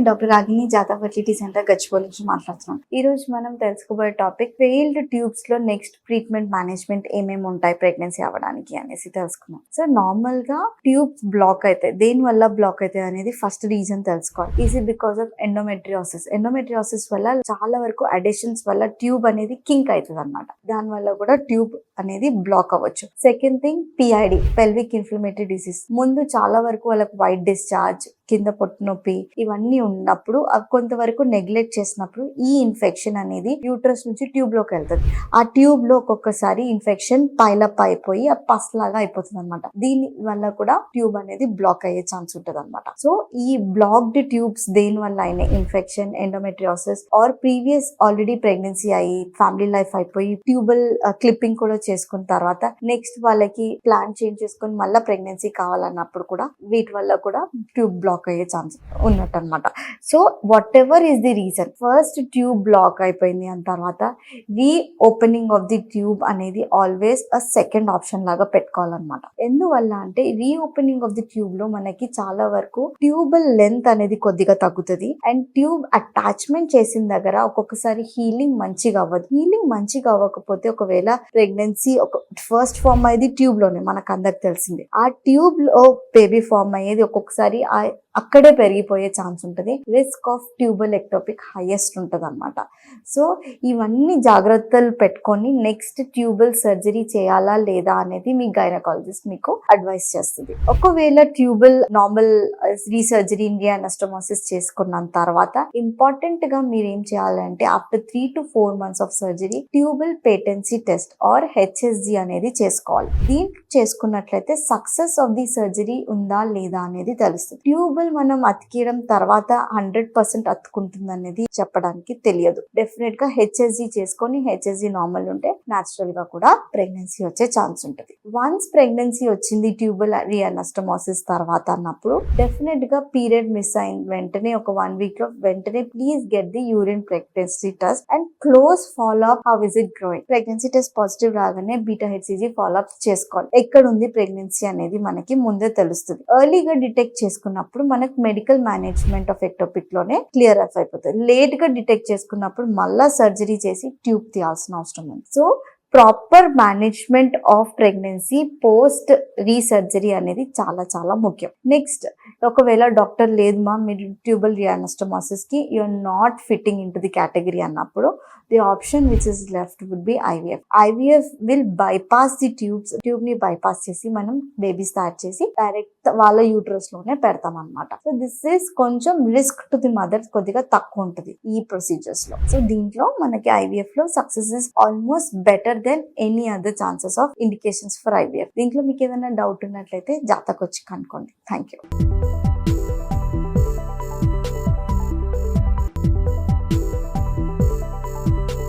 నేను డాక్టర్ రాగిని జాతా fertility centre Gachibowli నుంచి మాట్లాడుతున్నాను. ఈ రోజు మనం తెలుసుకోబోయే టాపిక్ ఫెయిల్డ్ ట్యూబ్స్ లో నెక్స్ట్ ట్రీట్మెంట్ మేనేజ్మెంట్ ఏమేమి ఉంటాయి ప్రెగ్నెన్సీ అవ్వడానికి అనేసి తెలుసుకున్నాం. సో నార్మల్ గా ట్యూబ్స్ బ్లాక్ అయితే దేని వల్ల బ్లాక్ అయితే అనేది ఫస్ట్ రీజన్ తెలుసుకోవాలి. Is it because of endometriosis వల్ల చాలా వరకు అడిషన్స్ వల్ల ట్యూబ్ అనేది కింక్ అవుతుంది అనమాట. దాని వల్ల కూడా ట్యూబ్ అనేది బ్లాక్ అవ్వచ్చు. Second thing PID, pelvic inflammatory disease. ముందు చాలా వరకు వాళ్ళకి వైట్ డిశ్చార్జ్, కింద పొట్టు నొప్పి ఇవన్నీ ఉన్నప్పుడు కొంతవరకు నెగ్లెక్ట్ చేసినప్పుడు ఈ ఇన్ఫెక్షన్ అనేది యూట్రస్ నుంచి ట్యూబ్ లోకి వెళ్తుంది. ఆ ట్యూబ్ లో ఒక్కొక్కసారి ఇన్ఫెక్షన్ పైలప్ అయిపోయి ఆ పస్ లాగా అయిపోతుంది అనమాట. దీని వల్ల కూడా ట్యూబ్ అనేది బ్లాక్ అయ్యే ఛాన్స్ ఉంటుంది అనమాట. సో ఈ బ్లాక్డ్ ట్యూబ్స్ దేని వల్ల అయినా infection, endometriosis or previous already pregnancy అయ్యి ఫ్యామిలీ లైఫ్ అయిపోయి ట్యూబల్ క్లిప్పింగ్ కూడా చేసుకున్న తర్వాత నెక్స్ట్ వాళ్ళకి ప్లాన్ చేంజ్ చేసుకుని మళ్ళీ ప్రెగ్నెన్సీ కావాలన్నప్పుడు కూడా వీటి వల్ల కూడా ట్యూబ్ బ్లాక్ అయ్యే ఛాన్స్ ఉన్నట్టు అనమాట. So what ever is the reason, first tube block అయిపోయింది అని తర్వాత రీ ఓపెనింగ్ ఆఫ్ ది ట్యూబ్ అనేది ఆల్వేస్ అ సెకండ్ ఆప్షన్ లాగా పెట్టుకోవాలన్నమాట. ఎందువల్ల అంటే రీ ఓపెనింగ్ ఆఫ్ ది ట్యూబ్ లో మనకి చాలా వరకు ట్యూబల్ లెంత్ అనేది కొద్దిగా తగ్గుతుంది అండ్ ట్యూబ్ అటాచ్మెంట్ చేసిన దగ్గర ఒక్కొక్కసారి హీలింగ్ మంచిగా అవ్వదు. హీలింగ్ మంచిగా అవ్వకపోతే ఒకవేళ ప్రెగ్నెన్సీ ఒక ఫస్ట్ ఫార్మ్ అయ్యేది ట్యూబ్ లోనే, మనకు అందరికి తెలిసింది. ఆ ట్యూబ్ లో బేబీ ఫార్మ్ అయ్యేది ఒక్కొక్కసారి అక్కడే పెరిగిపోయే ఛాన్స్ ఉంటుంది. Risk of tubal ectopic highest ఉంటుంది అనమాట. సో ఇవన్నీ జాగ్రత్తలు పెట్టుకొని నెక్స్ట్ ట్యూబల్ సర్జరీ చేయాలా లేదా అనేది మీ గైనకాలజిస్ట్ మీకు అడ్వైస్ చేస్తుంది. ఒకవేళ ట్యూబల్ నార్మల్ రీసర్జరీ రియానస్టోమోసిస్ చేసుకున్న తర్వాత ఇంపార్టెంట్ గా మీరు ఏం చేయాలంటే after 3 to 4 months of surgery tubal patency test or HSG అనేది చేసుకోవాలి. దీంట్లో చేసుకున్నట్లయితే సక్సెస్ ఆఫ్ ది సర్జరీ ఉందా లేదా అనేది తెలుస్తుంది. ట్యూబల్ మనం అతికియడం తర్వాత 100% అతుకుంటుంది అనేది చెప్పడానికి తెలియదు. డెఫినెట్ గా హెచ్ఎస్జి చేసుకొని హెచ్ఎస్జి నార్మల్ ఉంటే న్యాచురల్ గా కూడా ప్రెగ్నెన్సీ వచ్చే ఛాన్స్ ఉంటుంది. వన్స్ ప్రెగ్నెన్సీ వచ్చింది ట్యూబల్ రియానస్టోమోసిస్ తర్వాత అన్నప్పుడు డెఫినెట్ గా పీరియడ్ మిస్ అయిన వెంటనే ఒక 1 week లో వెంటనే please get the urine pregnancy test and close follow up how is it growing. Pregnancy test positive రాగానే బీటా హెచ్సిజి ఫాలో అప్ చేసుకోవాలి. ఎక్కడ ఉంది ప్రెగ్నెన్సీ అనేది మనకి ముందే తెలుస్తుంది. ఎర్లీగా డిటెక్ట్ చేసుకున్నప్పుడు మనకు మెడికల్ మేనేజ్మెంట్ ఆఫ్ ఎక్టోపిక్ లోనే క్లియర్ అప్ అయిపోతుంది. లేట్ గా డిటెక్ట్ చేసుకున్నప్పుడు మళ్ళా సర్జరీ చేసి ట్యూబ్ తీయాల్సిన అవసరం ఉంది. So proper management of pregnancy post resurgery అనేది చాలా చాలా ముఖ్యం. నెక్స్ట్, ఒకవేళ డాక్టర్ లేదు మా మీరు ట్యూబల్ రియానస్టోమోసిస్ కి you are not fitting into the category అన్నప్పుడు the option which is left would be IVF. IVF will bypass the tube ని బైపాస్ చేసి మనం బేబీ స్టార్ట్ చేసి డైరెక్ట్ వాళ్ళ యూట్రస్ లోనే పెడతాం అనమాట. సో దిస్ ఈస్ కొంచెం రిస్క్ టు ది మదర్ కొద్దిగా తక్కువ ఉంటుంది ఈ ప్రొసీజర్స్ లో. సో దీంట్లో మనకి ఐవీఎఫ్ లో success is almost better than any other chances of indications for IVF. దీంట్లో మీకు ఏదైనా డౌట్ ఉన్నట్లయితే జాతకు వచ్చి కనుక్కోండి. Thank you.